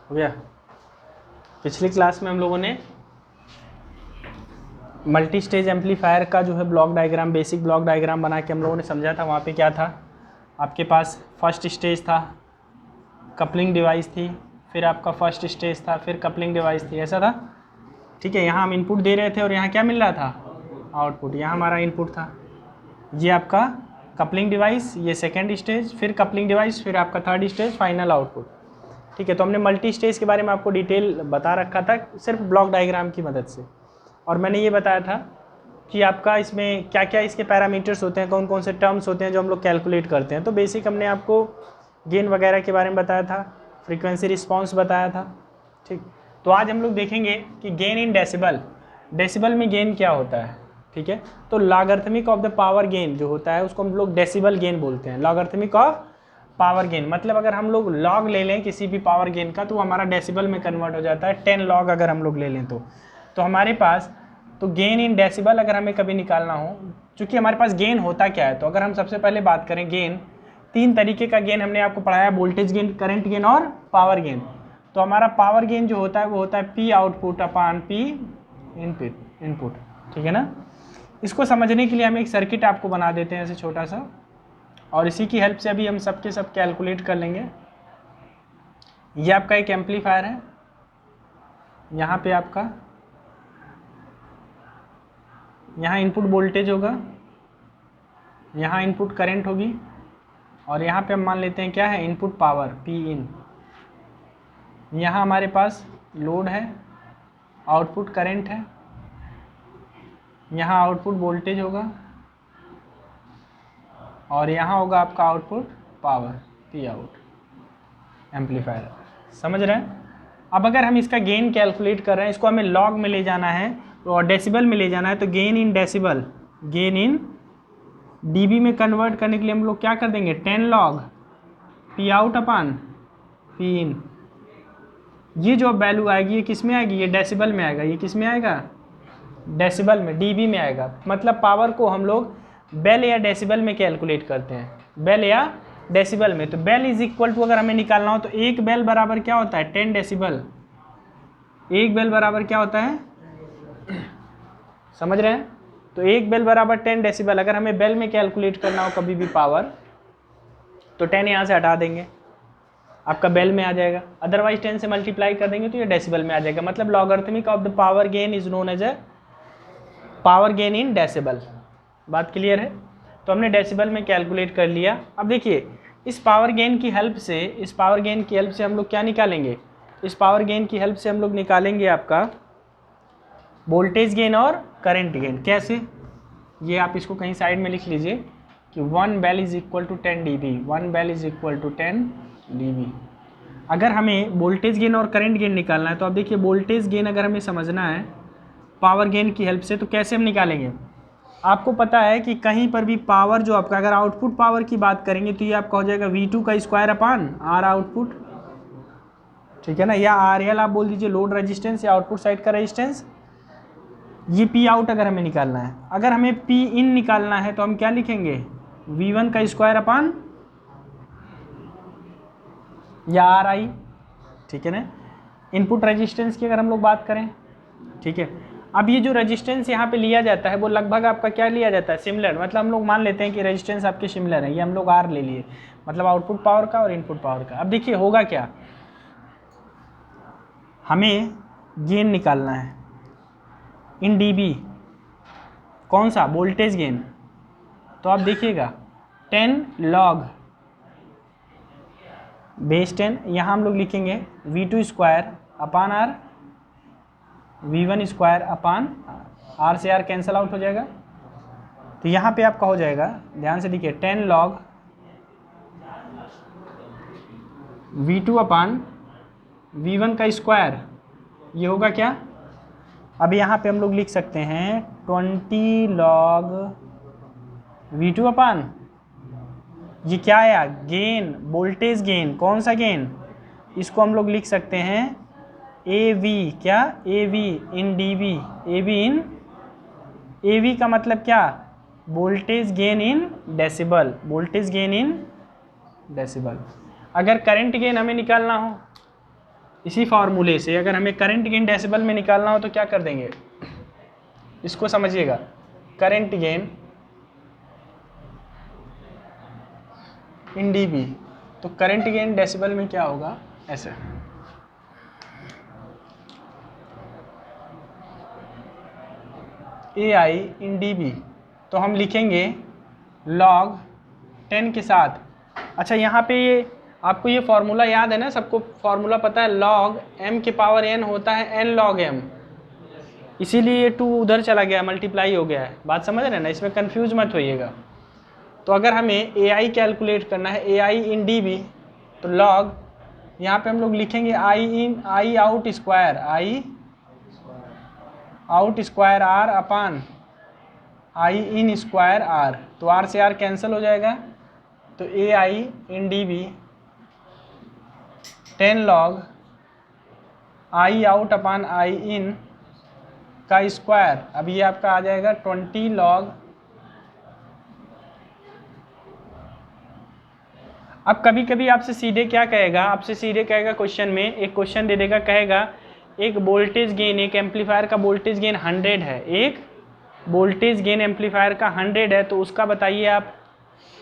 हो गया। पिछली क्लास में हम लोगों ने मल्टी स्टेज एम्पलीफायर का जो है block diagram, basic block diagram बना के हम लोगों ने समझा था। वहाँ पे क्या था, आपके पास फर्स्ट स्टेज था, कपलिंग डिवाइस थी, फिर आपका फर्स्ट स्टेज था, फिर कपलिंग डिवाइस थी, ऐसा था। ठीक है, यहाँ हम इनपुट दे रहे थे और यहाँ क्या मिल रहा था, आउटपुट। यहाँ हमारा इनपुट था, ये आपका कपलिंग डिवाइस, ये सेकेंड स्टेज, फिर कपलिंग डिवाइस, फिर आपका थर्ड स्टेज, फाइनल आउटपुट। ठीक है, तो हमने मल्टी स्टेज के बारे में आपको डिटेल बता रखा था सिर्फ ब्लॉक डायग्राम की मदद से। और मैंने ये बताया था कि आपका इसमें क्या क्या इसके पैरामीटर्स होते हैं, कौन कौन से टर्म्स होते हैं जो हम लोग कैलकुलेट करते हैं। तो बेसिक हमने आपको गेन वगैरह के बारे में बताया था, फ्रीक्वेंसी रिस्पॉन्स बताया था। ठीक, तो आज हम लोग देखेंगे कि गेन इन डेसिबल, डेसिबल में गेन क्या होता है। ठीक है, तो logarithmic of the power gain जो होता है उसको हम लोग डेसिबल गेन बोलते हैं। लॉगरिथमिक ऑफ पावर गेन मतलब अगर हम लोग लॉग ले लें किसी भी पावर गेन का तो वो हमारा डेसिबल में कन्वर्ट हो जाता है। 10 लॉग अगर हम लोग ले लें तो हमारे पास तो गेन इन डेसिबल अगर हमें कभी निकालना हो, चूँकि हमारे पास गेन होता क्या है, तो अगर हम सबसे पहले बात करें गेन, 3 तरीके का गेन हमने आपको पढ़ाया, वोल्टेज गेन, करंट गेन और पावर गेन। तो हमारा पावर गेन जो होता है वो होता है पी आउटपुट अपान पी इनपुट। ठीक है ना। इसको समझने के लिए हम एक सर्किट आपको बना देते हैं ऐसे छोटा सा, और इसी की हेल्प से अभी हम सब के सब कैलकुलेट कर लेंगे। ये आपका एक एम्पलीफायर है, यहाँ पे आपका यहाँ इनपुट वोल्टेज होगा, यहाँ इनपुट करंट होगी, और यहाँ पे हम मान लेते हैं क्या है, इनपुट पावर पी इन। यहाँ हमारे पास लोड है, आउटपुट करंट है, यहाँ आउटपुट वोल्टेज होगा, और यहाँ होगा आपका output power P out, amplifier. समझ रहे हैं। अब अगर हम इसका गेन कैलकुलेट कर रहे हैं, इसको हमें लॉग में ले जाना है और डेसिबल में ले जाना है, तो gain in decibel, gain in dB में कन्वर्ट करने के लिए हम लोग क्या कर देंगे, 10 log P out upon P in. ये जो वैल्यू आएगी ये किस में आएगी, ये डेसिबल में आएगा। ये किस में आएगा, डेसिबल में, डीबी में आएगा। मतलब पावर को हम लोग बेल या डेसिबल में कैलकुलेट करते हैं, बेल या डेसिबल में। तो बेल इज इक्वल टू अगर हमें निकालना हो तो एक बेल बराबर क्या होता है, 10 डेसिबल। एक बेल बराबर क्या होता है, समझ रहे हैं। तो एक बेल बराबर 10 डेसिबल। अगर हमें बेल में कैलकुलेट करना हो कभी भी पावर, तो 10 यहाँ से हटा देंगे, आपका बेल में आ जाएगा। अदरवाइज 10 से मल्टीप्लाई कर देंगे तो ये डेसिबल में आ जाएगा। मतलब logarithmic of the power gain is known as a power gain in decibel. बात क्लियर है। तो हमने डेसिबल में कैलकुलेट कर लिया। अब देखिए इस पावर गेन की हेल्प से, इस पावर गेन की हेल्प से हम लोग क्या निकालेंगे, इस पावर गेन की हेल्प से हम लोग निकालेंगे आपका वोल्टेज गेन और करंट गेन। कैसे, ये आप इसको कहीं साइड में लिख लीजिए कि 1 bel is equal to 10 dB, 1 bel is equal to 10 dB। अगर हमें वोल्टेज गेन और करंट गेन निकालना है तो अब देखिए वोल्टेज गेन अगर हमें समझना है पावर गेन की हेल्प से, तो कैसे हम निकालेंगे। आपको पता है कि कहीं पर भी पावर जो आपका, अगर आउटपुट पावर की बात करेंगे तो ये आपका हो जाएगा V2 का स्क्वायर अपान R आउटपुट। ठीक है ना, या RL आप बोल दीजिए, लोड रेजिस्टेंस या आउटपुट साइड का रेजिस्टेंस। ये P आउट अगर हमें निकालना है। अगर हमें P इन निकालना है तो हम क्या लिखेंगे, V1 का स्क्वायर अपान या RI। ठीक है ना। इनपुट रेजिस्टेंस की अगर हम लोग बात करें, ठीक है। अब ये जो रेजिस्टेंस यहाँ पे लिया जाता है वो लगभग आपका क्या लिया जाता है, सिमिलर। मतलब हम लोग मान लेते हैं कि रेजिस्टेंस आपके सिमिलर है, ये हम लोग R ले लिए, मतलब आउटपुट पावर का और इनपुट पावर का। अब देखिए होगा क्या, हमें गेन निकालना है इन dB, कौन सा, वोल्टेज गेन। तो आप देखिएगा 10 लॉग बेस 10, यहाँ हम लोग लिखेंगे V2 square upon R, V1 square upon R से R कैंसिल आउट हो जाएगा। तो यहाँ पे आपका हो जाएगा, ध्यान से देखिए 10 लॉग V2 अपान V1 का स्क्वायर, ये होगा क्या। अब यहाँ पे हम लोग लिख सकते हैं 20 लॉग V2 अपान, ये क्या आया, गेन, वोल्टेज गेन। कौन सा गेन, इसको हम लोग लिख सकते हैं AV, क्या, AV इन dB, AV इन, AV का मतलब क्या, voltage gain in decibel, voltage gain in decibel. अगर करंट गेन हमें निकालना हो इसी फार्मूले से अगर हमें करंट गेन डेसिबल में निकालना हो तो क्या कर देंगे, इसको समझिएगा, करंट गेन इन dB, तो करंट गेन डेसिबल में क्या होगा, ऐसे AI इन dB, तो हम लिखेंगे log 10 के साथ। अच्छा यहाँ पे ये आपको ये फॉर्मूला याद है ना, सबको फॉर्मूला पता है, log m के पावर n होता है n log m, इसीलिए ये 2 उधर चला गया, मल्टीप्लाई हो गया है। बात समझ रहे हैं ना, इसमें कंफ्यूज मत होइएगा। तो अगर हमें AI कैलकुलेट करना है, AI इन dB, तो log यहाँ पे हम लोग लिखेंगे I out square R upon I in square R, तो R से R कैंसिल हो जाएगा, तो AI in dB 10 log I out upon I इन का स्क्वायर, अब ये आपका आ जाएगा 20 log। अब कभी कभी आपसे सीधे क्या कहेगा, आपसे सीधे कहेगा क्वेश्चन में, एक क्वेश्चन दे देगा, कहेगा एक वोल्टेज गेन, एक एम्पलीफायर का वोल्टेज गेन 100 है, एक वोल्टेज गेन एम्पलीफायर का 100 है, तो उसका बताइए आप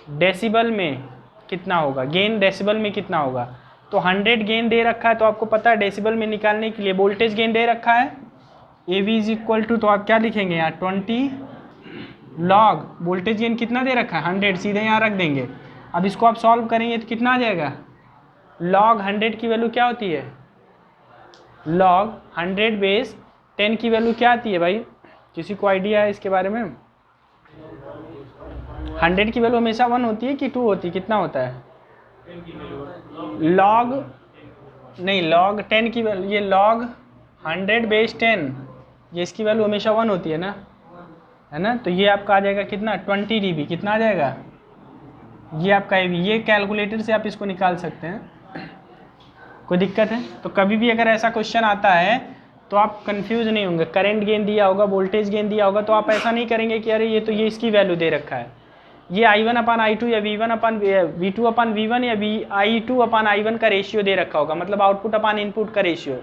डेसिबल में कितना होगा, गेन डेसिबल में कितना होगा। तो 100 गेन दे रखा है, तो आपको पता है डेसिबल में निकालने के लिए वोल्टेज गेन दे रखा है AV इज इक्वल टू, तो आप क्या लिखेंगे यहाँ 20 log वोल्टेज गेन कितना दे रखा है 100, सीधे यहाँ रख देंगे। अब इसको आप सॉल्व करेंगे तो कितना आ जाएगा, log 100 की वैल्यू क्या होती है, log 100 बेस 10 की वैल्यू क्या आती है भाई, किसी को आइडिया है इसके बारे में। 100 की वैल्यू हमेशा 1 होती है कि 2 होती है, कितना होता है, log नहीं, log 10 की वैल्यू, ये log 100 बेस 10, ये इसकी वैल्यू हमेशा 1 होती है ना, तो ये आपका आ जाएगा कितना 20 dB, कितना आ जाएगा, ये आपका ये कैलकुलेटर से आप इसको निकाल सकते हैं, कोई दिक्कत है। तो कभी भी अगर ऐसा क्वेश्चन आता है तो आप कंफ्यूज नहीं होंगे, करंट गेन दिया होगा, वोल्टेज गेन दिया होगा, तो आप ऐसा नहीं करेंगे कि अरे ये तो ये इसकी वैल्यू दे रखा है, ये I1 अपान I2 या V1 अपान V2 अपान V1 या I2 अपान I1 का रेशियो दे रखा होगा, मतलब आउटपुट अपान इनपुट का रेशियो,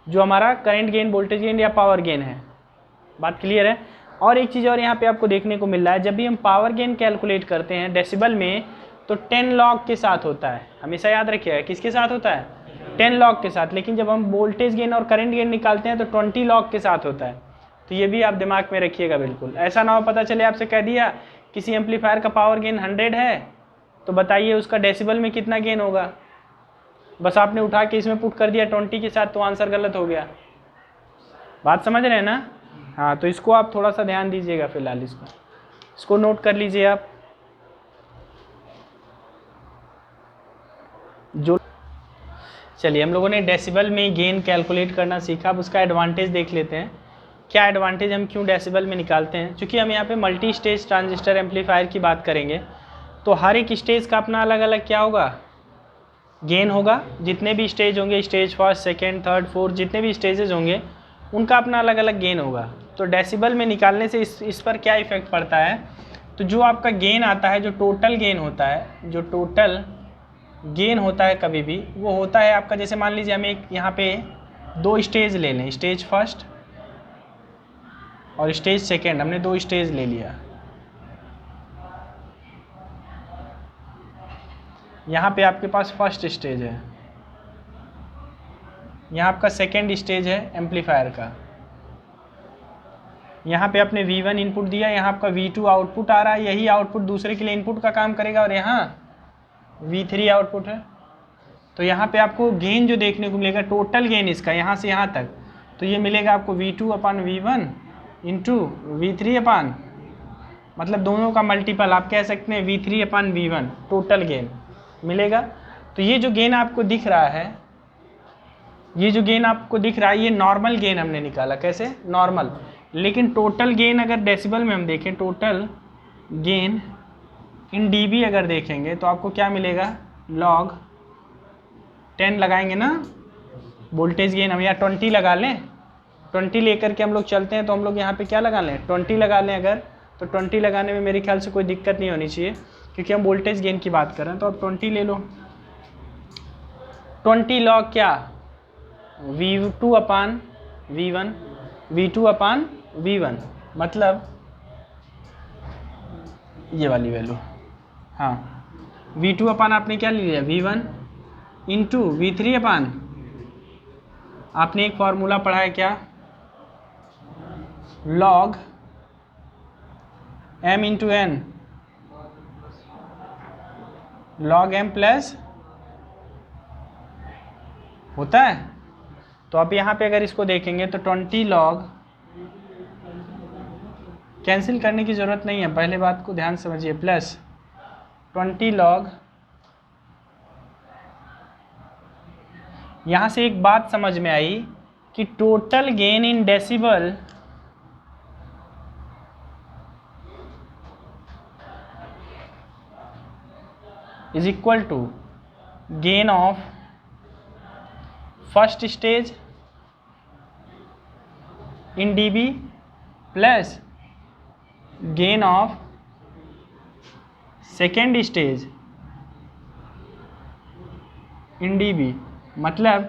जो हमारा करंट गेन, वोल्टेज गेन या पावर गेन है। बात क्लियर है। और एक चीज़ और यहाँ पे आपको देखने को मिल रहा है, जब भी हम पावर गेन कैलकुलेट करते हैं डेसिबल में, तो 10 log के साथ होता है, हमेशा याद रखिएगा, किसके साथ होता है 10 log के साथ, लेकिन जब हम वोल्टेज गेन और करंट गेन निकालते हैं तो 20 log के साथ होता है। तो ये भी आप दिमाग में रखिएगा बिल्कुल, ऐसा ना हो पता चले आपसे कह दिया किसी एम्पलीफायर का पावर गेन 100 है, तो बताइए उसका डेसिबल में कितना गेन होगा, बस आपने उठा के इसमें पुट कर दिया 20 के साथ, तो आंसर गलत हो गया। बात समझ रहे हैं ना, हाँ, तो इसको आप थोड़ा सा ध्यान दीजिएगा, फिलहाल इसको नोट कर लीजिए आप। जो चलिए हम लोगों ने डेसिबल में गेन कैलकुलेट करना सीखा, अब उसका एडवांटेज देख लेते हैं, क्या एडवांटेज, हम क्यों डेसिबल में निकालते हैं। क्योंकि हम यहाँ पे मल्टी स्टेज ट्रांजिस्टर एम्पलीफायर की बात करेंगे, तो हर एक स्टेज का अपना अलग अलग क्या होगा, गेन होगा। जितने भी स्टेज होंगे, stage first, second, third, fourth, जितने भी स्टेजेस होंगे उनका अपना अलग अलग गेन होगा। तो डेसिबल में निकालने से इस पर क्या इफेक्ट पड़ता है, तो जो आपका गेन आता है, जो टोटल गेन होता है, जो टोटल गेन होता है कभी भी, वो होता है आपका, जैसे मान लीजिए हम एक यहाँ पे 2 स्टेज ले लें, स्टेज फर्स्ट और स्टेज सेकेंड, हमने 2 स्टेज ले लिया। यहाँ पे आपके पास फर्स्ट स्टेज है, यहाँ आपका सेकेंड स्टेज है एम्पलीफायर का, यहाँ पे आपने V1 इनपुट दिया, यहाँ आपका V2 आउटपुट आ रहा है, यही आउटपुट दूसरे के लिए इनपुट का काम करेगा, और यहाँ V3 आउटपुट है। तो यहाँ पे आपको गेन जो देखने को मिलेगा, टोटल गेन इसका यहाँ से यहाँ तक, तो ये मिलेगा आपको V2 अपान V1 इंटू V3 अपान, मतलब दोनों का मल्टीपल आप कह सकते हैं V3 अपान V1 टोटल गेन मिलेगा। तो ये जो गेन आपको दिख रहा है, ये जो गेन आपको दिख रहा है, ये नॉर्मल गेन हमने निकाला, कैसे नॉर्मल। लेकिन टोटल गेन अगर डेसिबल में हम देखें, टोटल गेन इन dB अगर देखेंगे, तो आपको क्या मिलेगा, log 10 लगाएंगे ना, वोल्टेज गेन हम यहाँ 20 लगा लें, 20 लेकर के हम लोग चलते हैं, तो हम लोग यहाँ पे क्या लगा लें 20 लगा लें अगर, तो 20 लगाने में मेरे ख्याल से कोई दिक्कत नहीं होनी चाहिए, क्योंकि हम वोल्टेज गेन की बात कर रहे हैं। तो आप 20 ले लो, 20 log क्या V2 अपान V1, V2 अपान V1, मतलब ये वाली वैल्यू, हाँ V2 अपान आपने क्या ले लिया V1 इंटू V3 अपान, आपने एक फॉर्मूला पढ़ा है क्या, log m into n, log m plus होता है। तो आप यहाँ पे अगर इसको देखेंगे तो 20 log, कैंसिल करने की ज़रूरत नहीं है, पहले बात को ध्यान समझिए, प्लस 20 log, यहाँ से एक बात समझ में आई कि total gain in decibel is equal to gain of first stage in dB plus gain of second stage in dB। मतलब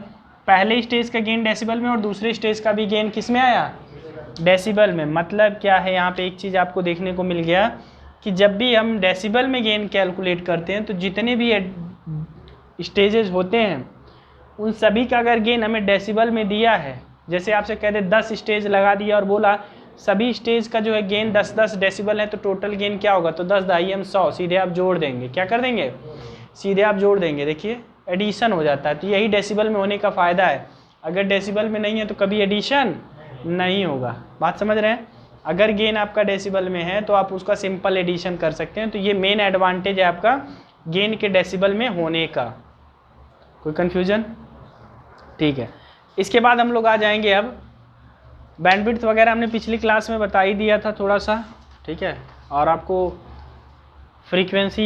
पहले स्टेज का गेन डेसिबल में और दूसरे स्टेज का भी गेन किस में आया, डेसिबल में। मतलब क्या है, यहाँ पे एक चीज़ आपको देखने को मिल गया कि जब भी हम डेसिबल में गेन कैलकुलेट करते हैं तो जितने भी स्टेजेस होते हैं उन सभी का अगर गेन हमें डेसिबल में दिया है, जैसे आपसे कह दे 10 स्टेज लगा दिया और बोला सभी स्टेज का जो है गेन 10-10 डेसिबल है, तो टोटल गेन क्या होगा, तो 10 दाई 100, सीधे आप जोड़ देंगे, क्या कर देंगे, सीधे आप जोड़ देंगे, देखिए एडिशन हो जाता है। तो यही डेसिबल में होने का फ़ायदा है, अगर डेसिबल में नहीं है तो कभी एडिशन नहीं होगा। बात समझ रहे हैं, अगर गेन आपका डेसिबल में है तो आप उसका सिंपल एडिशन कर सकते हैं। तो ये मेन एडवांटेज है आपका गेन के डेसिबल में होने का। कोई कन्फ्यूजन, ठीक है। इसके बाद हम लोग आ जाएंगे अब बैंडविड्थ वगैरह हमने पिछली क्लास में बता ही दिया था थोड़ा सा, ठीक है, और आपको फ्रीक्वेंसी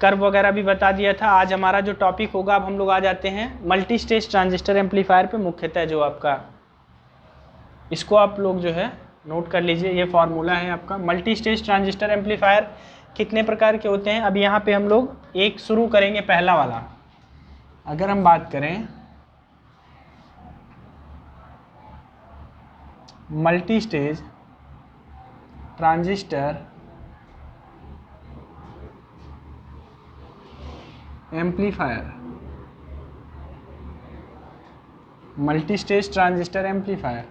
कर्व वगैरह भी बता दिया था। आज हमारा जो टॉपिक होगा, अब हम लोग आ जाते हैं मल्टी स्टेज ट्रांजिस्टर एम्पलीफायर पे, मुख्यतः जो आपका, इसको आप लोग जो है नोट कर लीजिए, ये फार्मूला है आपका। मल्टी स्टेज ट्रांजिस्टर एम्पलीफायर कितने प्रकार के होते हैं, अब यहाँ पे हम लोग एक शुरू करेंगे, पहला वाला। अगर हम बात करें multi stage transistor amplifier, multi stage transistor amplifier,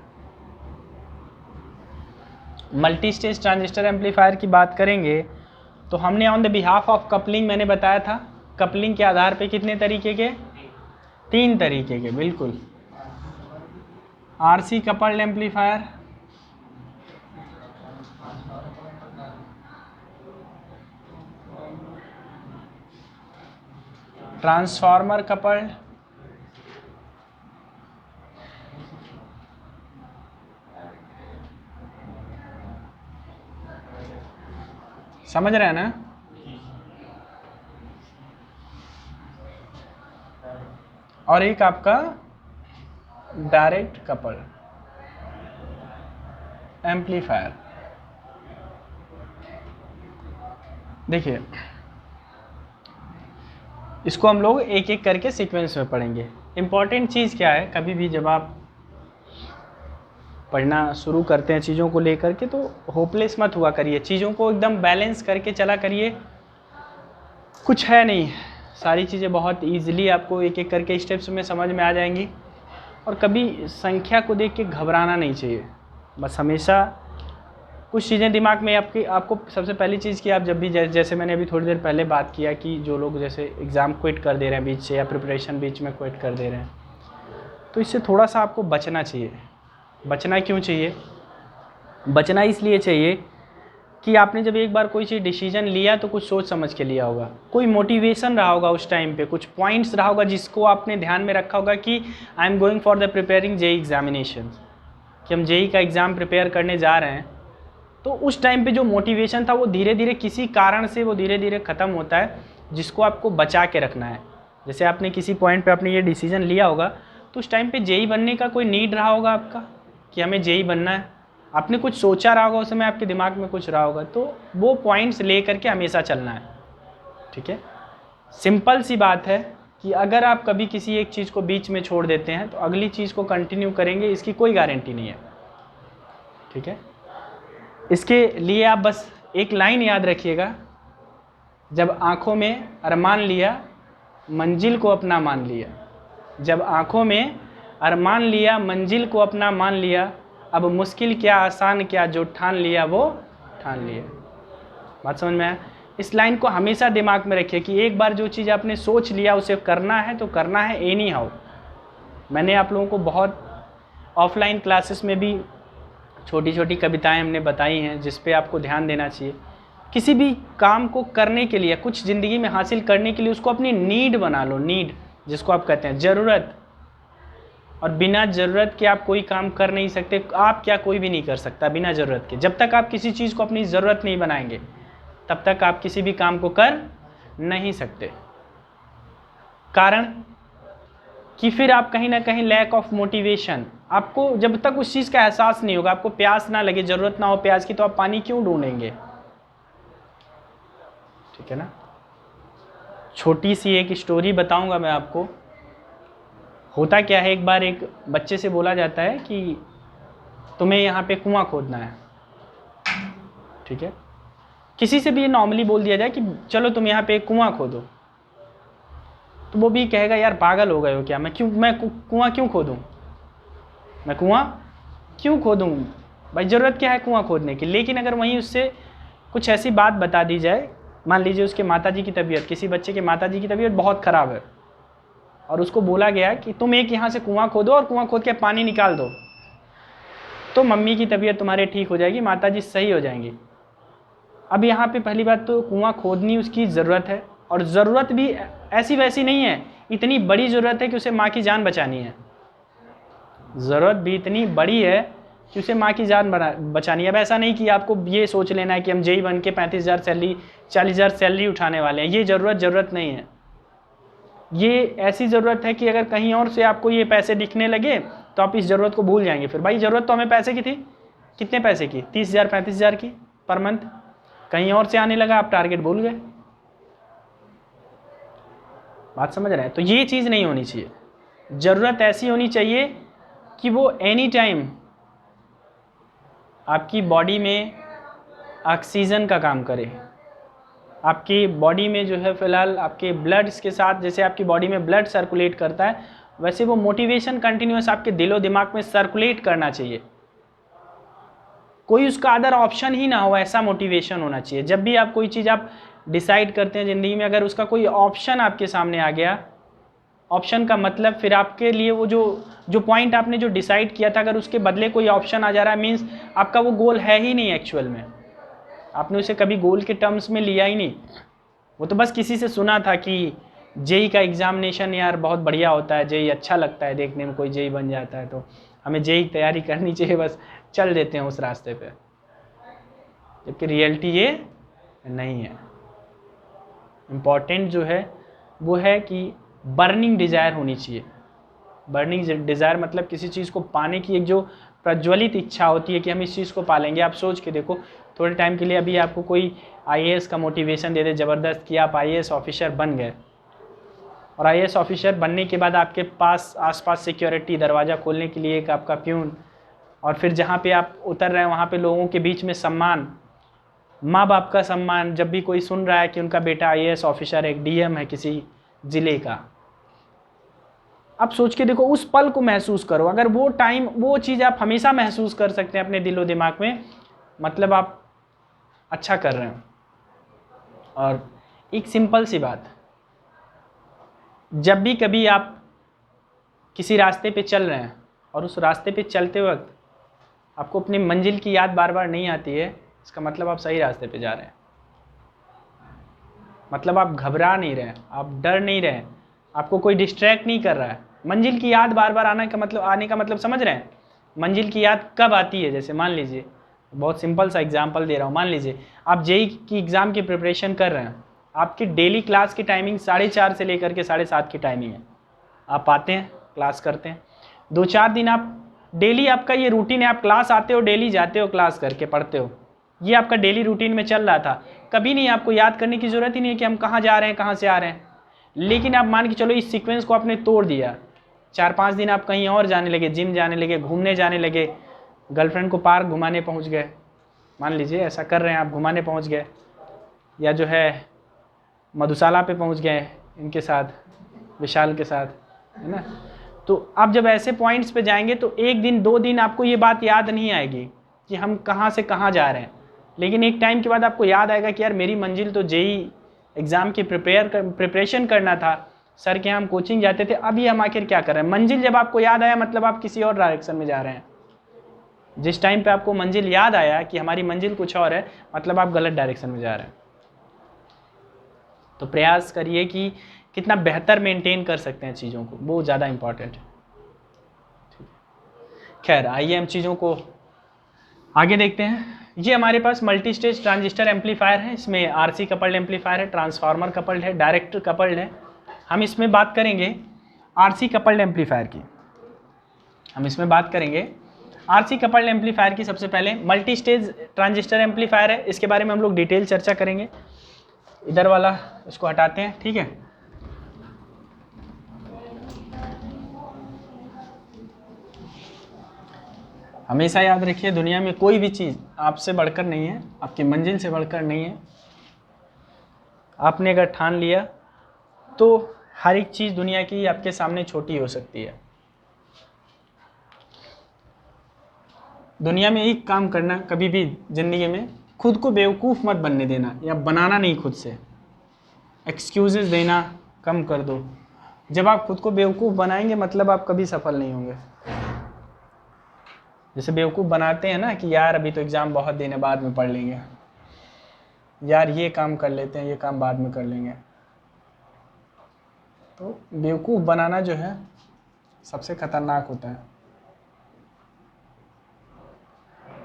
multi stage transistor amplifier की बात करेंगे तो हमने on the behalf of coupling मैंने बताया था, कपलिंग के आधार पे कितने तरीके के, 3 तरीके के, बिल्कुल। RC coupled amplifier, transformer coupled, समझ रहे हैं ना, और एक आपका डायरेक्ट कपल एम्पलीफायर। देखिए इसको हम लोग एक एक करके सीक्वेंस में पढ़ेंगे। इम्पॉर्टेंट चीज़ क्या है, कभी भी जब आप पढ़ना शुरू करते हैं चीज़ों को लेकर के, तो होपलेस मत हुआ करिए, चीज़ों को एकदम बैलेंस करके चला करिए। कुछ है नहीं, सारी चीज़ें बहुत ईजिली आपको एक एक करके स्टेप्स में समझ में आ जाएंगी। और कभी संख्या को देख के घबराना नहीं चाहिए, बस हमेशा कुछ चीज़ें दिमाग में आपको सबसे पहली चीज़ कि आप जब भी जैसे मैंने अभी थोड़ी देर पहले बात किया कि जो लोग जैसे एग्ज़ाम क्विट कर दे रहे हैं बीच से, या प्रिपरेशन बीच में क्विट कर दे रहे हैं, तो इससे थोड़ा सा आपको बचना चाहिए। बचना क्यों चाहिए, बचना इसलिए चाहिए कि आपने जब एक बार कोई चीज़ डिसीजन लिया तो कुछ सोच समझ के लिया होगा, कोई मोटिवेशन रहा होगा उस टाइम पे, कुछ पॉइंट्स रहा होगा जिसको आपने ध्यान में रखा होगा कि I am going for the preparing JE examination, कि हम जेई का एग्ज़ाम प्रिपेयर करने जा रहे हैं। तो उस टाइम पे जो मोटिवेशन था वो धीरे धीरे किसी कारण से वो धीरे धीरे ख़त्म होता है, जिसको आपको बचा के रखना है। जैसे आपने किसी पॉइंट पे आपने ये डिसीजन लिया होगा तो उस टाइम पे जेई बनने का कोई नीड रहा होगा आपका कि हमें जेई बनना है, आपने कुछ सोचा रहा होगा उस समय, आपके दिमाग में कुछ रहा होगा, तो वो पॉइंट्स ले करके हमेशा चलना है, ठीक है। सिंपल सी बात है, कि अगर आप कभी किसी एक चीज़ को बीच में छोड़ देते हैं तो अगली चीज़ को कंटिन्यू करेंगे, इसकी कोई गारंटी नहीं है। ठीक है, इसके लिए आप बस एक लाइन याद रखिएगा, जब आँखों में अरमान लिया मंजिल को अपना मान लिया। जब आँखों में अरमान लिया मंजिल को अपना मान लिया, अब मुश्किल क्या आसान क्या, जो ठान लिया वो ठान लिया। बात समझ में आया? इस लाइन को हमेशा दिमाग में रखिए कि एक बार जो चीज़ आपने सोच लिया उसे करना है तो करना है, एनी हाउ। मैंने आप लोगों को बहुत ऑफलाइन क्लासेस में भी छोटी छोटी कविताएं हमने बताई हैं जिस पे आपको ध्यान देना चाहिए। किसी भी काम को करने के लिए, कुछ ज़िंदगी में हासिल करने के लिए उसको अपनी नीड बना लो, नीड जिसको आप कहते हैं ज़रूरत। और बिना ज़रूरत के आप कोई काम कर नहीं सकते। आप क्या, कोई भी नहीं कर सकता बिना ज़रूरत के। जब तक आप किसी चीज़ को अपनी ज़रूरत नहीं बनाएंगे तब तक आप किसी भी काम को कर नहीं सकते। कारण कि फिर आप कहीं ना कहीं लैक ऑफ मोटिवेशन, आपको जब तक उस चीज़ का एहसास नहीं होगा, आपको प्यास ना लगे, ज़रूरत ना हो प्यास की, तो आप पानी क्यों ढूंढेंगे? ठीक है ना। छोटी सी एक स्टोरी बताऊंगा मैं आपको। होता क्या है, एक बार एक बच्चे से बोला जाता है कि तुम्हें यहाँ पे कुआं खोदना है। ठीक है, किसी से भी ये नॉर्मली बोल दिया जाए कि चलो तुम यहाँ पे एक कुआं खोदो, तो वो भी कहेगा यार पागल हो गए हो क्या, मैं कुआं क्यों खोदूं, मैं कुआं क्यों खोदूं, भाई ज़रूरत क्या है कुआं खोदने की। लेकिन अगर वहीं उससे कुछ ऐसी बात बता दी जाए, मान लीजिए उसके माताजी की तबीयत, किसी बच्चे के माताजी की तबीयत बहुत ख़राब है और उसको बोला गया कि तुम एक यहाँ से कुआं खोदो और कुआं खोद के पानी निकाल दो, तो मम्मी की तबीयत तुम्हारे ठीक हो जाएगी, माताजी सही हो जाएंगी। अब यहाँ पे पहली बात तो कुआं खोदनी उसकी ज़रूरत है, और ज़रूरत भी ऐसी वैसी नहीं है, इतनी बड़ी ज़रूरत है कि उसे माँ की जान बचानी है। ज़रूरत भी इतनी बड़ी है कि उसे माँ की जान बचानी है। अब ऐसा नहीं कि आपको ये सोच लेना है कि हम जेई बन के 35,000 सैलरी 40,000 सैलरी उठाने वाले हैं, ये ज़रूरत नहीं है। ये ऐसी ज़रूरत है कि अगर कहीं और से आपको ये पैसे दिखने लगे तो आप इस ज़रूरत को भूल जाएंगे। फिर भाई ज़रूरत तो हमें पैसे की थी, कितने पैसे की, 30,000 35,000 की पर मंथ, कहीं और से आने लगा, आप टारगेट भूल गए। बात समझ रहे हैं? तो ये चीज़ नहीं होनी चाहिए। ज़रूरत ऐसी होनी चाहिए कि वो एनी टाइम आपकी बॉडी में ऑक्सीजन का काम करे। आपकी बॉडी में जो है फ़िलहाल आपके ब्लड्स के साथ, जैसे आपकी बॉडी में ब्लड सर्कुलेट करता है, वैसे वो मोटिवेशन कंटिन्यूस आपके दिलो दिमाग में सर्कुलेट करना चाहिए। कोई उसका अदर ऑप्शन ही ना हो, ऐसा मोटिवेशन होना चाहिए। जब भी आप कोई चीज़ आप डिसाइड करते हैं ज़िंदगी में, अगर उसका कोई ऑप्शन आपके सामने आ गया, ऑप्शन का मतलब फिर आपके लिए वो जो पॉइंट आपने जो डिसाइड किया था, अगर उसके बदले कोई ऑप्शन आ जा रहा है, मीन्स आपका वो गोल है ही नहीं एक्चुअल में, आपने उसे कभी गोल के टर्म्स में लिया ही नहीं। वो तो बस किसी से सुना था कि जेई का एग्जामिनेशन यार बहुत बढ़िया होता है, जेई अच्छा लगता है देखने में, कोई जेई बन जाता है तो हमें जेई की तैयारी करनी चाहिए, बस चल देते हैं उस रास्ते पे। जबकि रियलिटी ये नहीं है। इम्पॉर्टेंट जो है वो है कि बर्निंग डिज़ायर होनी चाहिए। बर्निंग डिज़ायर मतलब किसी चीज़ को पाने की एक जो प्रज्वलित इच्छा होती है कि हम इस चीज़ को पालेंगे। आप सोच के देखो, थोड़े टाइम के लिए अभी आपको कोई आईएएस का मोटिवेशन दे दे ज़बरदस्त कि आप आईएएस ऑफिसर बन गए, और आईएएस ऑफिसर बनने के बाद आपके पास आसपास सिक्योरिटी, दरवाज़ा खोलने के लिए एक आपका प्यून, और फिर जहाँ पे आप उतर रहे हैं वहाँ पे लोगों के बीच में सम्मान, माँ बाप का सम्मान, जब भी कोई सुन रहा है कि उनका बेटा आईएएस ऑफिसर है, एक डीएम है किसी ज़िले का। आप सोच के देखो, उस पल को महसूस करो। अगर वो टाइम, वो चीज़ आप हमेशा महसूस कर सकते हैं अपने दिलो दिमाग में, मतलब आप अच्छा कर रहे हैं। और एक सिंपल सी बात, जब भी कभी आप किसी रास्ते पे चल रहे हैं और उस रास्ते पे चलते वक्त आपको अपनी मंजिल की याद बार बार नहीं आती है, इसका मतलब आप सही रास्ते पे जा रहे हैं। मतलब आप घबरा नहीं रहे हैं, आप डर नहीं रहे हैं, आपको कोई डिस्ट्रैक्ट नहीं कर रहा है। मंजिल की याद बार बार आने का मतलब समझ रहे हैं? मंजिल की याद कब आती है? जैसे मान लीजिए, बहुत सिंपल सा एग्जांपल दे रहा हूँ, मान लीजिए आप जेई की एग्ज़ाम की प्रिपरेशन कर रहे हैं, आपकी डेली क्लास की टाइमिंग 4:30 से लेकर के 7:30 की टाइमिंग है। आप आते हैं, क्लास करते हैं, 2-4 दिन आप डेली, आपका ये रूटीन है, आप क्लास आते हो, डेली जाते हो, क्लास करके पढ़ते हो, ये आपका डेली रूटीन में चल रहा था। कभी नहीं आपको याद करने की ज़रूरत ही नहीं है कि हम कहाँ जा रहे हैं, कहाँ से आ रहे हैं। लेकिन आप मान के चलो इस सीक्वेंस को आपने तोड़ दिया, 4-5 दिन आप कहीं और जाने लगे, जिम जाने लगे, घूमने जाने लगे, गर्लफ्रेंड को पार्क घुमाने पहुंच गए, मान लीजिए ऐसा कर रहे हैं आप, घुमाने पहुंच गए, या जो है मधुशाला पे पहुंच गए इनके साथ, विशाल के साथ, है ना। तो आप जब ऐसे पॉइंट्स पे जाएंगे तो 1 दिन 2 दिन आपको ये बात याद नहीं आएगी कि हम कहाँ से कहाँ जा रहे हैं, लेकिन एक टाइम के बाद आपको याद आएगा कि यार मेरी मंजिल तो जेई एग्ज़ाम की प्रिपरेशन करना था, सर के यहाँ हम कोचिंग जाते थे, अभी हम आखिर क्या कर रहे हैं। मंजिल जब आपको याद आया मतलब आप किसी और डायरेक्शन में जा रहे हैं। जिस टाइम पे आपको मंजिल याद आया कि हमारी मंजिल कुछ और है, मतलब आप गलत डायरेक्शन में जा रहे हैं। तो प्रयास करिए कि कितना बेहतर मेंटेन कर सकते हैं चीज़ों को, वो ज़्यादा इम्पॉर्टेंट है। खैर आइए हम चीज़ों को आगे देखते हैं। ये हमारे पास मल्टी स्टेज ट्रांजिस्टर एम्पलीफायर है, इसमें आरसी कपल्ड एम्पलीफायर है, ट्रांसफार्मर कपल्ड है, डायरेक्ट कपल्ड है। हम इसमें बात करेंगे आरसी कपल्ड एम्पलीफायर की। हम इसमें बात करेंगे आरसी कपल्ड एम्पलीफायर की। सबसे पहले मल्टी स्टेज ट्रांजिस्टर एम्पलीफायर है, इसके बारे में हम लोग डिटेल चर्चा करेंगे। इधर वाला इसको हटाते हैं, ठीक है। हमेशा याद रखिए दुनिया में कोई भी चीज़ आपसे बढ़कर नहीं है, आपकी मंजिल से बढ़कर नहीं है। आपने अगर ठान लिया तो हर एक चीज़ दुनिया की आपके सामने छोटी हो सकती है। दुनिया में एक काम करना कभी भी ज़िंदगी में, खुद को बेवकूफ़ मत बनने देना, या बनाना नहीं खुद से। एक्सक्यूज़ेस देना कम कर दो। जब आप खुद को बेवकूफ़ बनाएंगे मतलब आप कभी सफल नहीं होंगे। जैसे बेवकूफ़ बनाते हैं ना कि यार अभी तो एग्ज़ाम बहुत दिन है, बाद में पढ़ लेंगे, यार ये काम कर लेते हैं, ये काम बाद में कर लेंगे। तो बेवकूफ़ बनाना जो है सबसे ख़तरनाक होता है।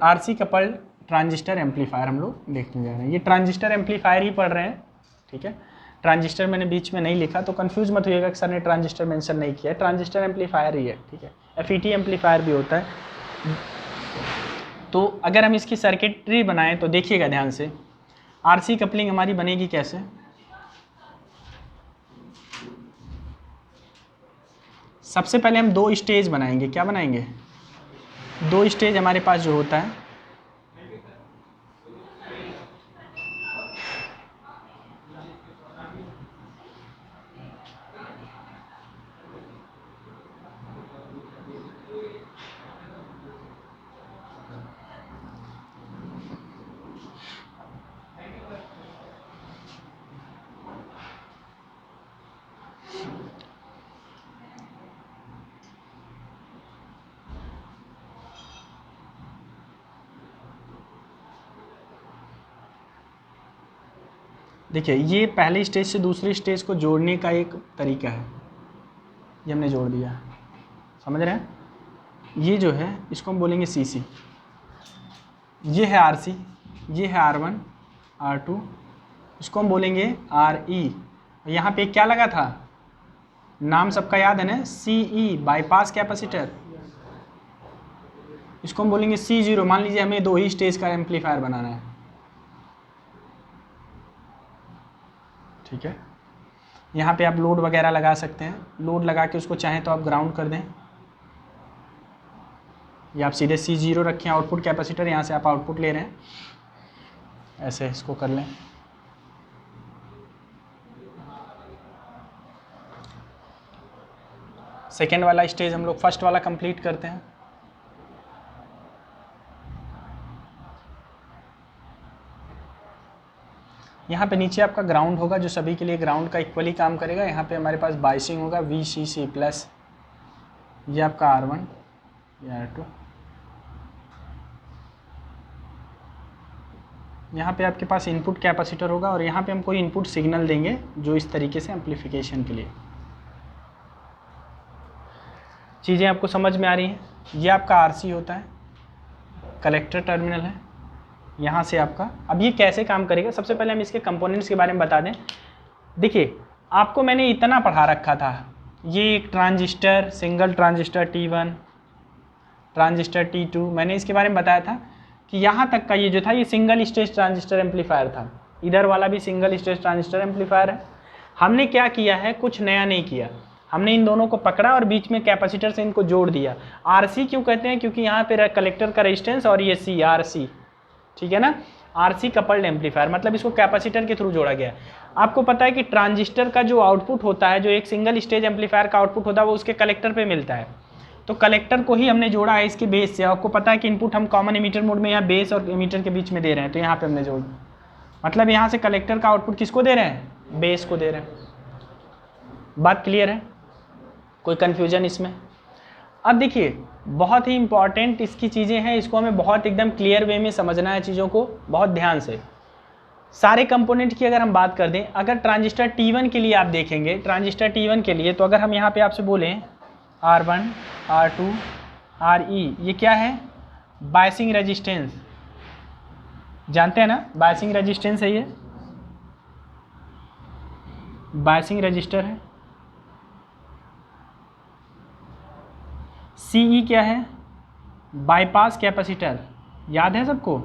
आरसी कपल्ड ट्रांजिस्टर एम्पलीफायर हम लोग देखने जा रहे हैं। ये ट्रांजिस्टर एम्पलीफायर ही पढ़ रहे हैं, ठीक है। ट्रांजिस्टर मैंने बीच में नहीं लिखा तो कंफ्यूज मत होइएगा कि सर ने ट्रांजिस्टर मेंशन नहीं किया है, ट्रांजिस्टर एम्पलीफायर ही है, ठीक है। एफईटी एम्पलीफायर भी होता है। तो अगर हम इसकी सर्किटरी बनाएं तो देखिएगा ध्यान से, आरसी कपलिंग हमारी बनेगी कैसे। सबसे पहले हम 2 स्टेज बनाएंगे। क्या बनाएंगे? 2 स्टेज हमारे पास जो होता है, देखिए ये पहले स्टेज से दूसरी स्टेज को जोड़ने का एक तरीका है। ये हमने जोड़ दिया, समझ रहे हैं। ये जो है इसको हम बोलेंगे सीसी, ये है आरसी, ये है R1 R2, इसको हम बोलेंगे RE। यहाँ पे क्या लगा था, नाम सबका याद है ना, CE बाईपास कैपेसिटर, इसको हम बोलेंगे C0। मान लीजिए हमें 2 ही स्टेज का एम्पलीफायर बनाना है, ठीक है। यहाँ पे आप लोड वगैरह लगा सकते हैं, लोड लगा के उसको चाहें तो आप ग्राउंड कर दें, या आप सीधे C0 रखें आउटपुट कैपेसिटर, यहाँ से आप आउटपुट ले रहे हैं, ऐसे इसको कर लें। सेकेंड वाला स्टेज हम लोग फर्स्ट वाला कंप्लीट करते हैं। यहाँ पे नीचे आपका ग्राउंड होगा जो सभी के लिए ग्राउंड का इक्वली काम करेगा। यहाँ पे हमारे पास बाइसिंग होगा VCC प्लस, ये आपका R1 या R2। यहाँ पे आपके पास इनपुट कैपेसिटर होगा और यहाँ पे हम कोई इनपुट सिग्नल देंगे जो इस तरीके से एम्पलीफिकेशन के लिए। चीज़ें आपको समझ में आ रही हैं। ये आपका RC होता है, कलेक्टर टर्मिनल है, यहाँ से आपका। अब ये कैसे काम करेगा, सबसे पहले हम इसके कंपोनेंट्स के बारे में बता दें। देखिए आपको मैंने इतना पढ़ा रखा था, ये एक transistor, single transistor T1, transistor T2, मैंने इसके बारे में बताया था कि यहाँ तक का ये जो था ये सिंगल स्टेज ट्रांजिस्टर एम्पलीफायर था। इधर वाला भी सिंगल स्टेज ट्रांजिस्टर एम्पलीफायर है। हमने क्या किया है, कुछ नया नहीं किया, हमने इन दोनों को पकड़ा और बीच में कैपेसिटर से इनको जोड़ दिया। आरसी क्यों कहते हैं, क्योंकि यहाँ पे कलेक्टर का रेजिस्टेंस और ये सी, आरसी, ठीक है ना, आरसी कपल्ड एम्पलीफायर, मतलब इसको कैपेसिटर के थ्रू जोड़ा गया। आपको पता है कि ट्रांजिस्टर का जो आउटपुट होता है, जो एक सिंगल स्टेज एम्पलीफायर का आउटपुट होता है, वो उसके कलेक्टर पे मिलता है। तो कलेक्टर को ही हमने जोड़ा है इसके बेस से। आपको पता है कि इनपुट हम कॉमन एमीटर मोड में यहाँ बेस और एमीटर के बीच में दे रहे हैं, तो यहाँ पे हमने जोड़, मतलब यहाँ से कलेक्टर का आउटपुट किसको दे रहे हैं, बेस को दे रहे हैं। बात क्लियर है, कोई कन्फ्यूजन इसमें? अब देखिए बहुत ही इंपॉर्टेंट इसकी चीज़ें हैं, इसको हमें बहुत एकदम क्लियर वे में समझना है चीज़ों को, बहुत ध्यान से। सारे कंपोनेंट की अगर हम बात कर दें, अगर ट्रांजिस्टर T1 के लिए आप देखेंगे, ट्रांजिस्टर T1 के लिए, तो अगर हम यहाँ पे आपसे बोलें R1, R2, RE, ये क्या है, बायसिंग रेजिस्टेंस, जानते हैं ना, बायसिंग रेजिस्टेंस है, ये बायसिंग रजिस्टर है। CE क्या है, बाईपास कैपेसिटर, याद है सबको,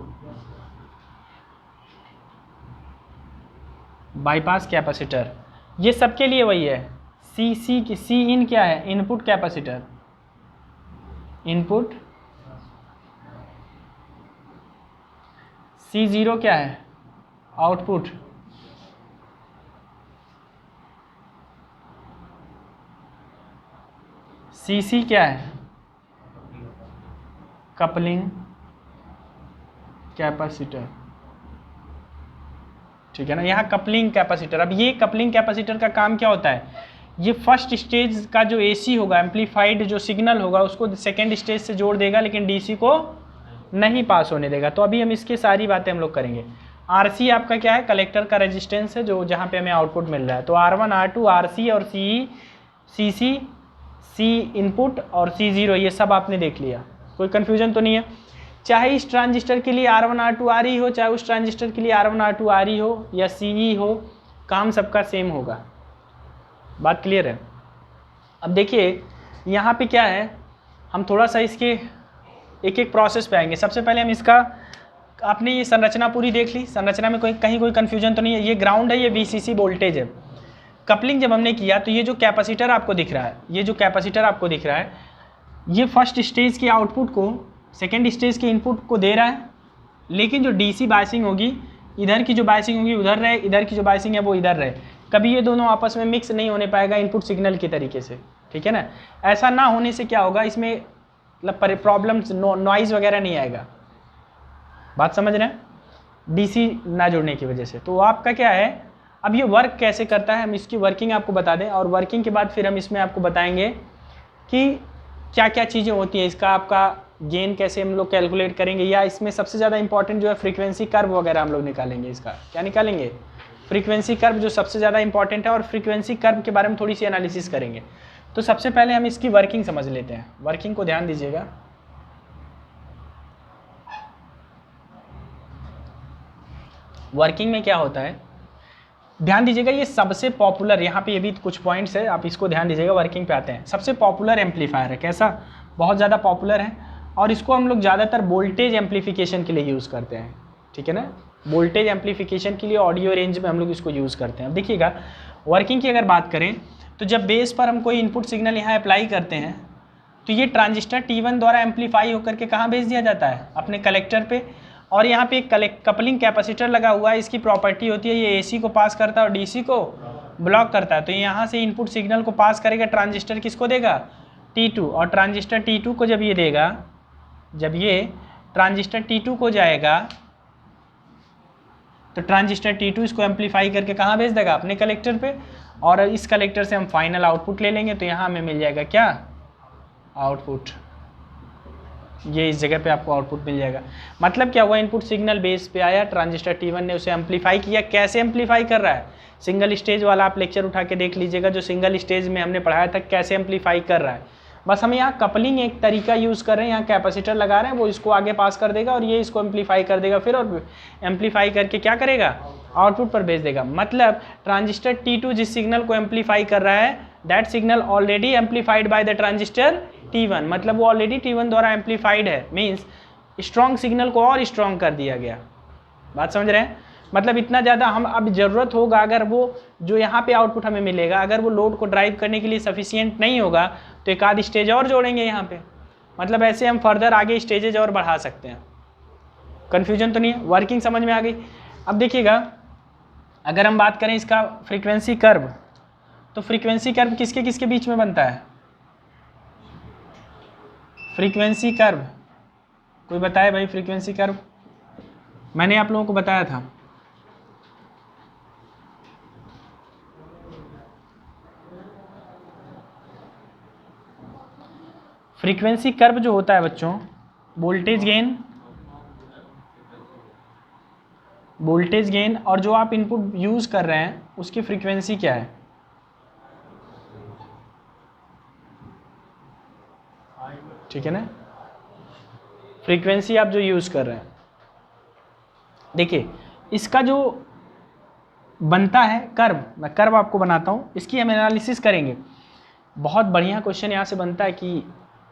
बाईपास कैपेसिटर, ये सबके लिए वही है। सी इन क्या है, इनपुट कैपेसिटर, इनपुट। C0 क्या है, आउटपुट। CC क्या है, कपलिंग कैपेसिटर, ठीक है ना, यहाँ कपलिंग कैपेसिटर। अब ये कपलिंग कैपेसिटर का काम क्या होता है, ये फर्स्ट स्टेज का जो AC होगा, एम्पलीफाइड जो सिग्नल होगा, उसको सेकेंड स्टेज से जोड़ देगा, लेकिन DC को नहीं पास होने देगा। तो अभी हम इसकी सारी बातें हम लोग करेंगे। RC आपका क्या है, कलेक्टर का रेजिस्टेंस है, जो जहाँ पे हमें आउटपुट मिल रहा है। तो R1, R2, RC और CE, CC, C इनपुट और C0, ये सब आपने देख लिया, कोई कन्फ्यूजन तो नहीं है। चाहे इस ट्रांजिस्टर के लिए R1, R2, RE हो, चाहे उस ट्रांजिस्टर के लिए R1, R2, RE हो या CE हो, काम सबका सेम होगा। बात क्लियर है? अब देखिए यहाँ पे क्या है, हम थोड़ा सा इसके एक एक प्रोसेस पे आएंगे। सबसे पहले हम इसका, आपने ये संरचना पूरी देख ली, संरचना में कहीं कोई कन्फ्यूजन तो नहीं है। ये ग्राउंड है, ये VCC वोल्टेज है। कपलिंग जब हमने किया तो ये जो कैपेसिटर आपको दिख रहा है, ये जो कैपेसिटर आपको दिख रहा है, ये फर्स्ट स्टेज के आउटपुट को सेकेंड स्टेज के इनपुट को दे रहा है, लेकिन जो DC बायसिंग होगी, इधर की जो बायसिंग होगी उधर रहे, इधर की जो बायसिंग है वो इधर रहे। कभी ये दोनों आपस में मिक्स नहीं होने पाएगा इनपुट सिग्नल के तरीके से, ठीक है ना। ऐसा ना होने से क्या होगा, इसमें मतलब प्रॉब्लम्स, नॉइज़ वगैरह नहीं आएगा। बात समझ रहे हैं, DC ना जुड़ने की वजह से। तो आपका क्या है, अब ये वर्क कैसे करता है, हम इसकी वर्किंग आपको बता दें, और वर्किंग के बाद फिर हम इसमें आपको बताएंगे कि क्या क्या चीज़ें होती हैं, इसका आपका गेन कैसे हम लोग कैलकुलेट करेंगे, या इसमें सबसे ज़्यादा इंपॉर्टेंट जो है फ्रीक्वेंसी कर्व वगैरह हम लोग निकालेंगे। इसका क्या निकालेंगे, फ्रीक्वेंसी कर्व, जो सबसे ज़्यादा इंपॉर्टेंट है, और फ्रीक्वेंसी कर्व के बारे में थोड़ी सी एनालिसिस करेंगे। तो सबसे पहले हम इसकी वर्किंग समझ लेते हैं। वर्किंग को ध्यान दीजिएगा। वर्किंग में क्या होता है, ध्यान दीजिएगा, ये सबसे पॉपुलर, यहाँ पे ये भी कुछ पॉइंट्स है, आप इसको ध्यान दीजिएगा। वर्किंग पे आते हैं। सबसे पॉपुलर एम्पलीफायर है, कैसा, बहुत ज़्यादा पॉपुलर है, और इसको हम लोग ज़्यादातर वोल्टेज एम्पलीफिकेशन के लिए यूज़ करते हैं, ठीक है ना। वोल्टेज एम्पलीफिकेशन के लिए ऑडियो रेंज में हम लोग इसको यूज़ करते हैं। अब देखिएगा, वर्किंग की अगर बात करें तो जब बेस पर हम कोई इनपुट सिग्नल यहाँ अप्लाई करते हैं, तो ये ट्रांजिस्टर T1 द्वारा एम्पलीफाई होकर के कहाँ भेज दिया जाता है, अपने कलेक्टर पे। और यहाँ पे एक कपलिंग कैपेसिटर लगा हुआ है, इसकी प्रॉपर्टी होती है ये AC को पास करता है और DC को ब्लॉक करता है। तो यहाँ से इनपुट सिग्नल को पास करेगा, ट्रांजिस्टर किसको देगा, T2, और ट्रांजिस्टर T2 को जब ये देगा, जब ये ट्रांजिस्टर T2 को जाएगा, तो ट्रांजिस्टर T2 इसको एम्पलीफाई करके कहाँ भेज देगा, अपने कलेक्टर पे, और इस कलेक्टर से हम फाइनल आउटपुट ले लेंगे। तो यहाँ हमें मिल जाएगा क्या, आउटपुट, ये इस जगह पे आपको आउटपुट मिल जाएगा। मतलब क्या हुआ, इनपुट सिग्नल बेस पे आया, ट्रांजिस्टर T1 ने उसे एम्पलीफाई किया। कैसे एम्पलीफाई कर रहा है, सिंगल स्टेज वाला आप लेक्चर उठा के देख लीजिएगा, जो सिंगल स्टेज में हमने पढ़ाया था कैसे एम्पलीफाई कर रहा है। बस हम यहाँ कपलिंग एक तरीका यूज़ कर रहे हैं, यहाँ कैपेसिटर लगा रहे हैं, वो इसको आगे पास कर देगा और ये इसको एम्पलीफाई कर देगा फिर, और एम्पलीफाई करके क्या करेगा, आउटपुट पर भेज देगा। मतलब ट्रांजिस्टर T2 जिस सिग्नल को एम्पलीफाई कर रहा है, that signal already amplified by the transistor T1, मतलब वो ऑलरेडी T1 द्वारा एम्पलीफाइड है, मीन्स स्ट्रॉन्ग सिग्नल को और स्ट्रॉन्ग कर दिया गया। बात समझ रहे हैं। मतलब इतना ज़्यादा हम अब ज़रूरत होगा, अगर वो जो यहाँ पे आउटपुट हमें मिलेगा अगर वो लोड को ड्राइव करने के लिए सफिशिएंट नहीं होगा तो एक आध स्टेज और जोड़ेंगे यहाँ पे। मतलब ऐसे हम फर्दर आगे स्टेजेज और बढ़ा सकते हैं। कन्फ्यूजन तो नहीं है, वर्किंग समझ में आ गई। अब देखिएगा अगर हम बात करें इसका फ्रीक्वेंसी कर्व, तो फ्रीक्वेंसी कर्व किसके किसके बीच में बनता है? फ्रीक्वेंसी कर्व कोई बताए भाई? फ्रीक्वेंसी कर्व मैंने आप लोगों को बताया था। फ्रीक्वेंसी कर्व जो होता है बच्चों, वोल्टेज गेन और जो आप इनपुट यूज कर रहे हैं उसकी फ्रीक्वेंसी क्या है? ठीक है ना, फ्रीक्वेंसी आप जो यूज कर रहे हैं। देखिए इसका जो बनता है कर्व, मैं कर्व आपको बनाता हूं, इसकी हम एनालिसिस करेंगे। बहुत बढ़िया क्वेश्चन यहाँ से बनता है कि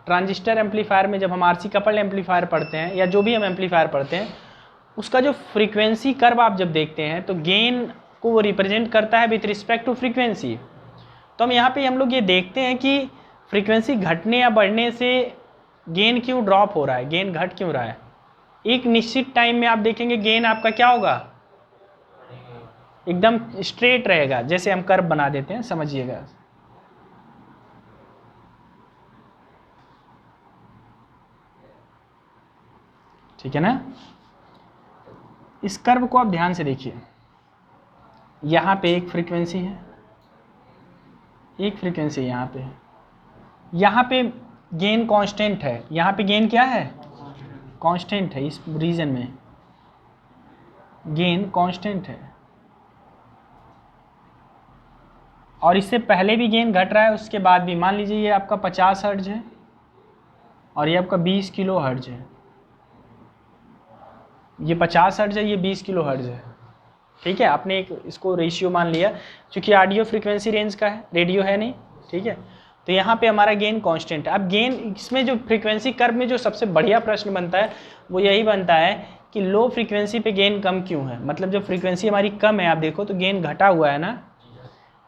ट्रांजिस्टर एम्पलीफायर में जब हम आरसी कपल्ड एम्पलीफायर पढ़ते हैं या जो भी हम एम्पलीफायर पढ़ते हैं, उसका जो फ्रीक्वेंसी कर्व आप जब देखते हैं तो गेन को वो रिप्रेजेंट करता है विथ रिस्पेक्ट टू फ्रीक्वेंसी। तो हम यहाँ पे हम लोग ये देखते हैं कि फ्रीक्वेंसी घटने या बढ़ने से गेन क्यों ड्रॉप हो रहा है, गेन घट क्यों रहा है। एक निश्चित टाइम में आप देखेंगे गेन आपका क्या होगा, एकदम स्ट्रेट रहेगा। जैसे हम कर्व बना देते हैं, समझिएगा। ठीक है ना, इस कर्व को आप ध्यान से देखिए। यहाँ पे एक फ्रीक्वेंसी है, एक फ्रीक्वेंसी यहाँ पे है, यहाँ पे गेन कांस्टेंट है, यहाँ पे गेन क्या है? कांस्टेंट है। इस रीजन में गेन कांस्टेंट है और इससे पहले भी गेन घट रहा है, उसके बाद भी। मान लीजिए ये आपका 50 हर्ट्ज है और ये आपका 20 किलो हर्ट्ज है। ये 50 हर्ट्ज है, ये 20 किलो हर्ट्ज है। ठीक है, आपने एक इसको रेशियो मान लिया, क्योंकि ऑडियो फ्रीक्वेंसी रेंज का है, रेडियो है नहीं। ठीक है, तो यहाँ पे हमारा गेन कांस्टेंट है। अब गेन इसमें जो फ्रीक्वेंसी कर्व में जो सबसे बढ़िया प्रश्न बनता है वो यही बनता है कि लो फ्रीक्वेंसी पे गेन कम क्यों है। मतलब जब फ्रीक्वेंसी हमारी कम है, आप देखो तो गेन घटा हुआ है ना।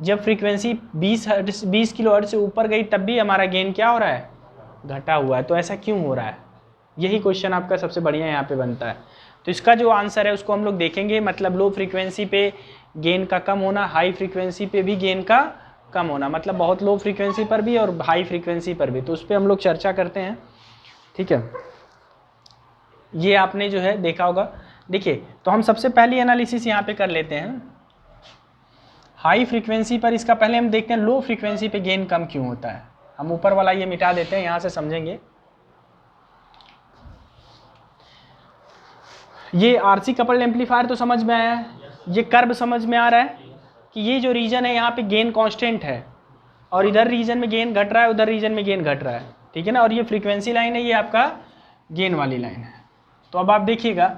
जब फ्रीक्वेंसी 20 किलो हर्ट्ज से ऊपर गई तब भी हमारा गेन क्या हो रहा है? घटा हुआ है। तो ऐसा क्यों हो रहा है? यही क्वेश्चन आपका सबसे बढ़िया यहाँ पे बनता है। तो इसका जो आंसर है उसको हम लोग देखेंगे। मतलब लो फ्रीक्वेंसी पे गेन का कम होना, हाई फ्रीक्वेंसी पे भी गेन का कम होना, मतलब बहुत लो फ्रीक्वेंसी पर भी और हाई फ्रीक्वेंसी पर भी। तो उस पर हम लोग चर्चा करते हैं। ठीक है, ये आपने जो है देखा होगा। देखिए तो हम सबसे पहली एनालिसिस यहाँ पे कर लेते हैं हाई फ्रीक्वेंसी पर। इसका पहले हम देखते हैं लो फ्रीक्वेंसी पे गेन कम क्यों होता है। हम ऊपर वाला ये मिटा देते हैं, यहाँ से समझेंगे। ये आरसी कपल्ड एम्पलीफायर तो समझ में आया है, ये कर्व समझ में आ रहा है कि ये जो रीजन है यहाँ पे गेन कांस्टेंट है और इधर रीजन में गेन घट रहा है, उधर रीजन में गेन घट रहा है। ठीक है ना, और ये फ्रीक्वेंसी लाइन है, ये आपका गेन वाली लाइन है। तो अब आप देखिएगा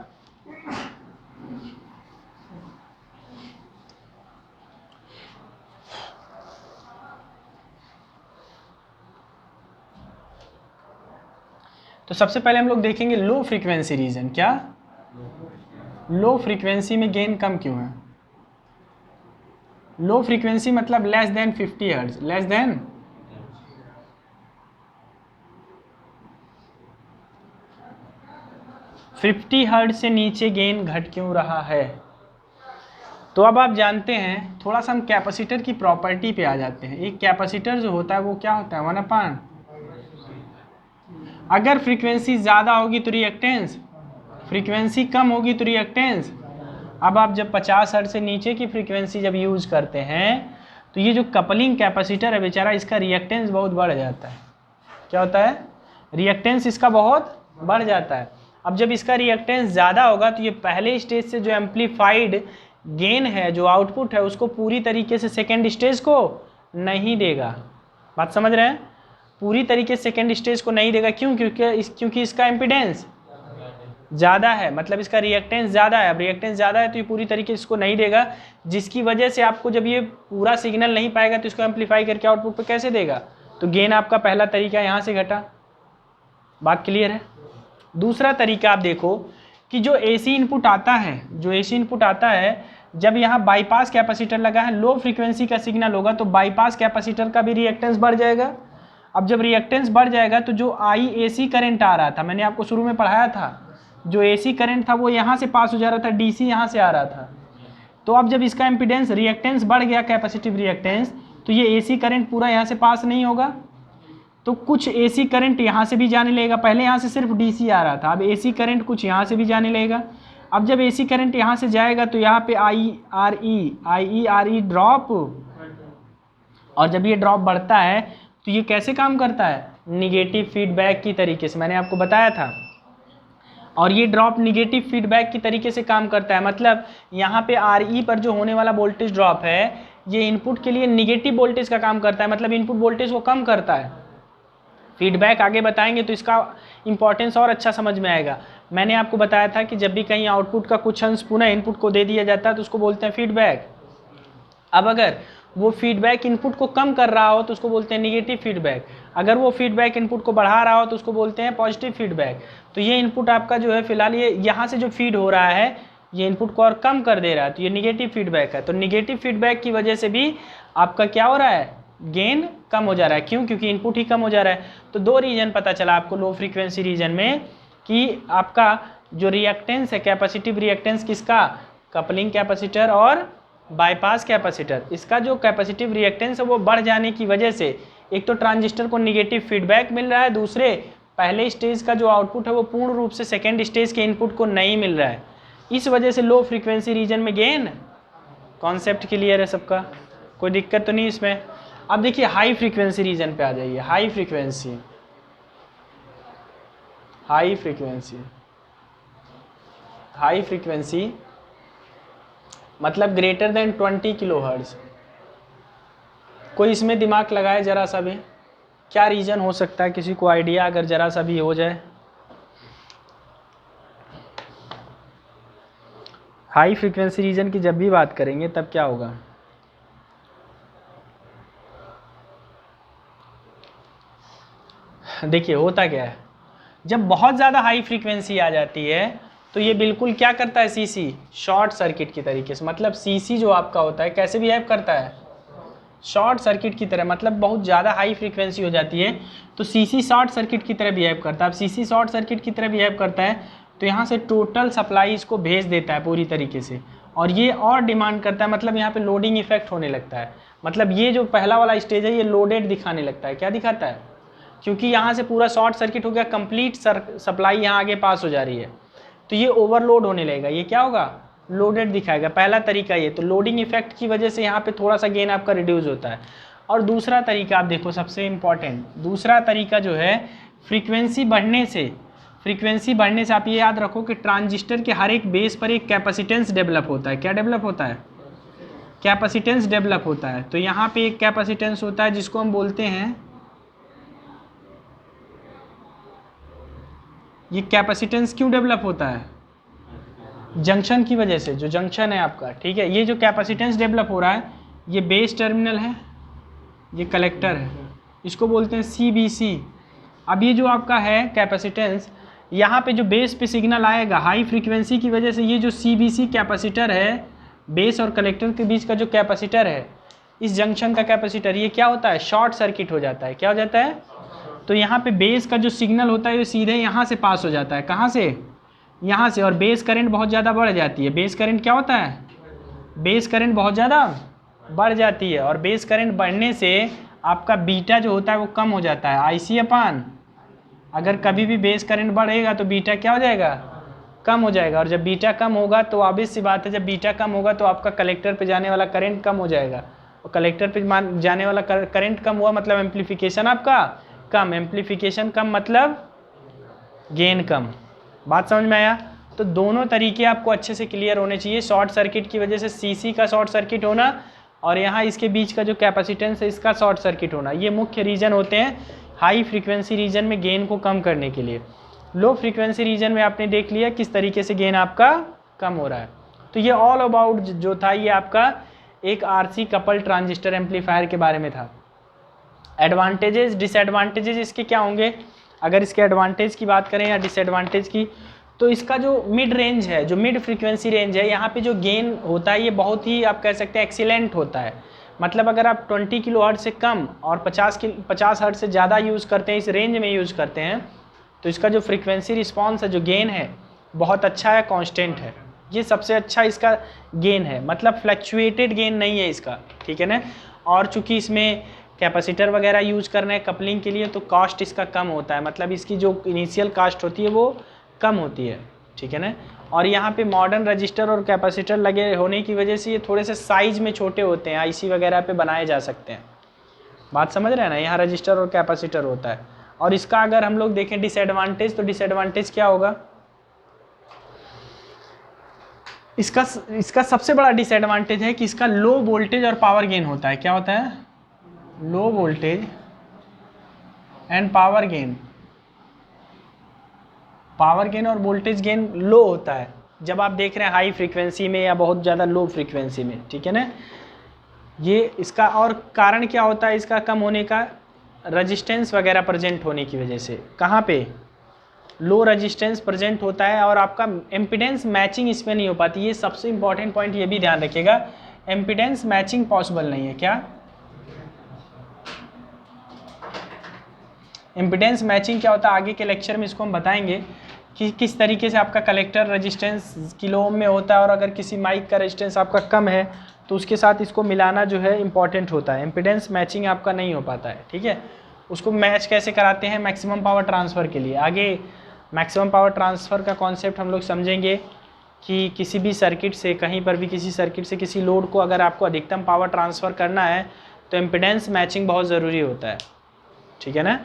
तो सबसे पहले हम लोग देखेंगे लो फ्रीक्वेंसी रीजन। क्या लो फ्रीक्वेंसी में गेन कम क्यों है? लो फ्रीक्वेंसी मतलब less than 50 hertz, less than 50 hertz से नीचे गेन घट क्यों रहा है? तो अब आप जानते हैं, थोड़ा सा हम कैपेसिटर की प्रॉपर्टी पे आ जाते हैं। एक कैपेसिटर जो होता है वो क्या होता है? 1/, अगर फ्रीक्वेंसी ज़्यादा होगी तो रिएक्टेंस, फ्रीक्वेंसी कम होगी तो रिएक्टेंस। अब आप जब 50 हर्ट्ज से नीचे की फ्रीक्वेंसी जब यूज़ करते हैं तो ये जो कपलिंग कैपेसिटर है बेचारा, इसका रिएक्टेंस बहुत बढ़ जाता है। क्या होता है? रिएक्टेंस इसका बहुत बढ़ जाता है। अब जब इसका रिएक्टेंस ज़्यादा होगा तो ये पहले स्टेज से जो एम्पलीफाइड गेन है, जो आउटपुट है, उसको पूरी तरीके से सेकेंड स्टेज को नहीं देगा। बात समझ रहे हैं? पूरी तरीके से सेकेंड स्टेज को नहीं देगा। क्यों? क्योंकि इसका इम्पीडेंस ज़्यादा है, मतलब इसका रिएक्टेंस ज़्यादा है। अब रिएक्टेंस ज़्यादा है तो ये पूरी तरीके से इसको नहीं देगा, जिसकी वजह से आपको जब ये पूरा सिग्नल नहीं पाएगा तो इसको एम्पलीफाई करके आउटपुट पे कैसे देगा? तो गेन आपका पहला तरीका यहाँ से घटा। बात क्लियर है? दूसरा तरीका आप देखो कि जो AC इनपुट आता है, जब यहाँ बाईपास कैपेसिटर लगा है, लो फ्रीक्वेंसी का सिग्नल होगा तो बाईपास कैपेसिटर का भी रिएक्टेंस बढ़ जाएगा। अब जब रिएक्टेंस बढ़ जाएगा तो जो AC करंट आ रहा था, मैंने आपको शुरू में पढ़ाया था, जो AC करंट था वो यहाँ से पास हो जा रहा था, DC यहाँ से आ रहा था। तो अब जब इसका इम्पीडेंस रिएक्टेंस बढ़ गया, कैपेसिटिव रिएक्टेंस, तो ये AC करंट पूरा यहाँ से पास नहीं होगा, तो कुछ AC करंट यहाँ से भी जाने लगेगा। पहले यहाँ से सिर्फ DC आ रहा था, अब AC करंट कुछ यहाँ से भी जाने लगेगा। अब जब AC करंट यहाँ से जाएगा तो यहाँ पे IERE ड्रॉप, और जब ये ड्रॉप बढ़ता है तो ये कैसे काम करता है, निगेटिव फीडबैक की तरीके से, मैंने आपको बताया था। और ये ड्रॉप निगेटिव फीडबैक की तरीके से काम करता है, मतलब यहाँ पे RE पर जो होने वाला वोल्टेज ड्रॉप है, ये इनपुट के लिए निगेटिव वोल्टेज का काम करता है, मतलब इनपुट वोल्टेज को कम करता है। फीडबैक आगे बताएंगे तो इसका इंपॉर्टेंस और अच्छा समझ में आएगा। मैंने आपको बताया था कि जब भी कहीं आउटपुट का कुछ अंश पुनः इनपुट को दे दिया जाता है तो उसको बोलते हैं फीडबैक। अब अगर वो फीडबैक इनपुट को कम कर रहा हो तो उसको बोलते हैं निगेटिव फीडबैक, अगर वो फीडबैक इनपुट को बढ़ा रहा हो तो उसको बोलते हैं पॉजिटिव फीडबैक। तो ये इनपुट आपका जो है फिलहाल ये यहाँ से जो फीड हो रहा है ये इनपुट को और कम कर दे रहा है, तो ये निगेटिव फीडबैक है। तो निगेटिव फीडबैक की वजह से भी आपका क्या हो रहा है, गेन कम हो जा रहा है। क्यों? क्योंकि इनपुट ही कम हो जा रहा है। तो दो रीजन पता चला आपको लो फ्रीक्वेंसी रीजन में कि आपका जो रिएक्टेंस है, कैपेसिटिव रिएक्टेंस किसका, कपलिंग कैपेसिटर और बाईपास कैपेसिटर, इसका जो कैपेसिटिव रिएक्टेंस है वो बढ़ जाने की वजह से एक तो ट्रांजिस्टर को निगेटिव फीडबैक मिल रहा है, दूसरे पहले स्टेज का जो आउटपुट है वो पूर्ण रूप से सेकेंड स्टेज के इनपुट को नहीं मिल रहा है। इस वजह से लो फ्रीक्वेंसी रीजन में गेन। कॉन्सेप्ट क्लियर है सबका, कोई दिक्कत तो नहीं इसमें। अब देखिए हाई फ्रीक्वेंसी रीजन पे आ जाइए। हाई फ्रीक्वेंसी मतलब ग्रेटर देन 20 किलोहर्ट्ज। कोई इसमें दिमाग लगाए जरा सा भी, क्या रीजन हो सकता है, किसी को आइडिया अगर जरा सा भी हो जाए। हाई फ्रीक्वेंसी रीजन की जब भी बात करेंगे तब क्या होगा, देखिए होता क्या है, जब बहुत ज़्यादा हाई फ्रीक्वेंसी आ जाती है तो ये बिल्कुल क्या करता है, सीसी शॉर्ट सर्किट की तरीके से। मतलब सीसी जो आपका होता है कैसे बिहेव करता है, शॉर्ट सर्किट की तरह। मतलब बहुत ज़्यादा हाई फ्रीक्वेंसी हो जाती है तो सीसी शॉर्ट सर्किट की तरह बिहेव करता है। अब सीसी शॉर्ट सर्किट की तरह बिहेव करता है तो यहाँ से टोटल सप्लाई इसको भेज देता है पूरी तरीके से, और ये और डिमांड करता है, मतलब यहाँ पे लोडिंग इफेक्ट होने लगता है। मतलब ये जो पहला वाला स्टेज है ये लोडेड दिखाने लगता है। क्या दिखाता है, क्योंकि यहाँ से पूरा शॉर्ट सर्किट हो गया, कंप्लीट सप्लाई यहाँ आगे पास हो जा रही है, तो ये ओवरलोड होने लगेगा, ये क्या होगा, लोडेड दिखाएगा। पहला तरीका ये, तो लोडिंग इफेक्ट की वजह से यहाँ पे थोड़ा सा गेन आपका रिड्यूस होता है। और दूसरा तरीका आप देखो, सबसे इम्पॉर्टेंट दूसरा तरीका जो है, फ्रीक्वेंसी बढ़ने से आप ये याद रखो कि ट्रांजिस्टर के हर एक बेस पर एक कैपेसिटेंस डेवलप होता है। क्या डेवलप होता है, कैपेसिटेंस डेवलप होता है। तो यहाँ पे एक कैपेसिटेंस होता है जिसको हम बोलते हैं, ये कैपेसिटेंस क्यों डेवलप होता है, जंक्शन की वजह से, जो जंक्शन है आपका, ठीक है। ये जो कैपेसिटेंस डेवलप हो रहा है ये बेस टर्मिनल है, ये कलेक्टर है, इसको बोलते हैं CBC। अब ये जो आपका है कैपेसिटेंस, यहाँ पे जो बेस पे सिग्नल आएगा हाई फ्रीक्वेंसी की वजह से, ये जो CBC कैपेसिटर है, बेस और कलेक्टर के बीच का जो कैपेसिटर है, इस जंक्शन का कैपेसिटर, ये क्या होता है, शॉर्ट सर्किट हो जाता है। क्या हो जाता है, तो यहाँ पे बेस का जो सिग्नल होता है ये सीधे यहाँ से पास हो जाता है। कहाँ से, यहाँ से। और बेस करंट बहुत ज़्यादा बढ़ जाती है। बेस करंट क्या होता है, बेस करंट बहुत ज़्यादा बढ़ जाती है, और बेस करंट बढ़ने से आपका बीटा जो होता है वो कम हो जाता है, IC/। अगर कभी भी बेस करंट बढ़ेगा तो बीटा क्या हो जाएगा, कम हो जाएगा। और जब बीटा कम होगा तो ऑब्वियस सी बात है, जब बीटा कम होगा तो आपका कलेक्टर पे जाने वाला करंट कम हो जाएगा, और कलेक्टर पे जाने वाला करंट कम हुआ मतलब एम्प्लीफिकेशन आपका कम, एम्प्लीफिकेशन कम मतलब गेन कम। बात समझ में आया। तो दोनों तरीके आपको अच्छे से क्लियर होने चाहिए। शॉर्ट सर्किट की वजह से CC का शॉर्ट सर्किट होना, और यहाँ इसके बीच का जो कैपेसिटेंस है इसका शॉर्ट सर्किट होना, ये मुख्य रीजन होते हैं हाई फ्रीक्वेंसी रीजन में गेन को कम करने के लिए। लो फ्रीक्वेंसी रीजन में आपने देख लिया किस तरीके से गेन आपका कम हो रहा है। तो ये ऑल अबाउट जो था ये आपका एक RC कपल ट्रांजिस्टर एम्पलीफायर के बारे में था। एडवांटेजेस डिसएडवांटेजेस इसके क्या होंगे, अगर इसके एडवांटेज की बात करें या डिसएडवांटेज की, तो इसका जो मिड रेंज है, जो मिड फ्रीक्वेंसी रेंज है, यहाँ पे जो गेन होता है ये बहुत ही आप कह सकते हैं एक्सीलेंट होता है। मतलब अगर आप 20 किलोहर्ट्ज से कम और 50 हर्ट्ज से ज़्यादा यूज़ करते हैं, इस रेंज में यूज़ करते हैं, तो इसका जो फ्रीक्वेंसी रिस्पॉन्स है, जो गेन है, बहुत अच्छा है, कांस्टेंट है। ये सबसे अच्छा इसका गेन है, मतलब फ्लक्चुएटेड गेन नहीं है इसका, ठीक है ना। और चूंकि इसमें कैपेसिटर वगैरह यूज करना है कपलिंग के लिए, तो कॉस्ट इसका कम होता है, मतलब इसकी जो इनिशियल कॉस्ट होती है वो कम होती है, ठीक है ना। और यहाँ पे मॉडर्न रजिस्टर और कैपेसिटर लगे होने की वजह से ये थोड़े से साइज में छोटे होते हैं, आईसी वगैरह पे बनाए जा सकते हैं। बात समझ रहे हैं ना, यहाँ रजिस्टर और कैपेसिटर होता है। और इसका अगर हम लोग देखें डिसएडवांटेज, तो डिसएडवांटेज क्या होगा, इसका सबसे बड़ा डिसएडवांटेज है कि इसका लो वोल्टेज और पावर गेन होता है। क्या होता है, low voltage and power gain. Power gain और वोल्टेज गेन लो होता है जब आप देख रहे हैं हाई फ्रीक्वेंसी में या बहुत ज़्यादा लो फ्रीक्वेंसी में, ठीक है ना। ये इसका और कारण क्या होता है इसका कम होने का, रजिस्टेंस वगैरह प्रेजेंट होने की वजह से। कहाँ पे लो रजिस्टेंस प्रेजेंट होता है और आपका एम्पिडेंस मैचिंग इसमें नहीं हो पाती। ये सबसे इंपॉर्टेंट पॉइंट, ये भी ध्यान रखिएगा, एम्पिडेंस मैचिंग पॉसिबल नहीं है। क्या एम्पिडेंस मैचिंग क्या होता है, आगे के लेक्चर में इसको हम बताएंगे कि किस तरीके से आपका कलेक्टर रेजिस्टेंस किलो ओम में होता है, और अगर किसी माइक का रेजिस्टेंस आपका कम है तो उसके साथ इसको मिलाना जो है इंपॉर्टेंट होता है। एम्पिडेंस मैचिंग आपका नहीं हो पाता है, ठीक है। उसको मैच कैसे कराते हैं, मैक्सिमम पावर ट्रांसफ़र के लिए। आगे मैक्सिमम पावर ट्रांसफ़र का कॉन्सेप्ट हम लोग समझेंगे कि किसी भी सर्किट से, कहीं पर भी किसी सर्किट से किसी लोड को अगर आपको अधिकतम पावर ट्रांसफ़र करना है तो एम्पिडेंस मैचिंग बहुत ज़रूरी होता है, ठीक है ना।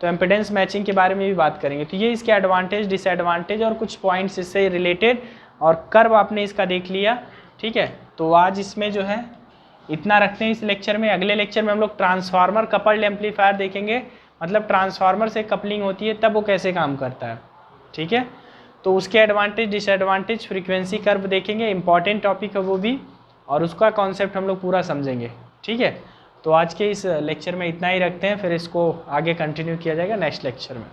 तो एम्पिडेंस मैचिंग के बारे में भी बात करेंगे। तो ये इसके एडवांटेज, डिसएडवांटेज और कुछ पॉइंट्स इससे रिलेटेड, और कर्व आपने इसका देख लिया, ठीक है। तो आज इसमें जो है इतना रखते हैं इस लेक्चर में। अगले लेक्चर में हम लोग ट्रांसफार्मर कपल्ड एम्पलीफायर देखेंगे, मतलब ट्रांसफार्मर से कपलिंग होती है तब वो कैसे काम करता है, ठीक है। तो उसके एडवांटेज, डिसएडवांटेज, फ्रीक्वेंसी कर्व देखेंगे, इंपॉर्टेंट टॉपिक है वो भी, और उसका कॉन्सेप्ट हम लोग पूरा समझेंगे, ठीक है। तो आज के इस लेक्चर में इतना ही रखते हैं, फिर इसको आगे कंटिन्यू किया जाएगा नेक्स्ट लेक्चर में।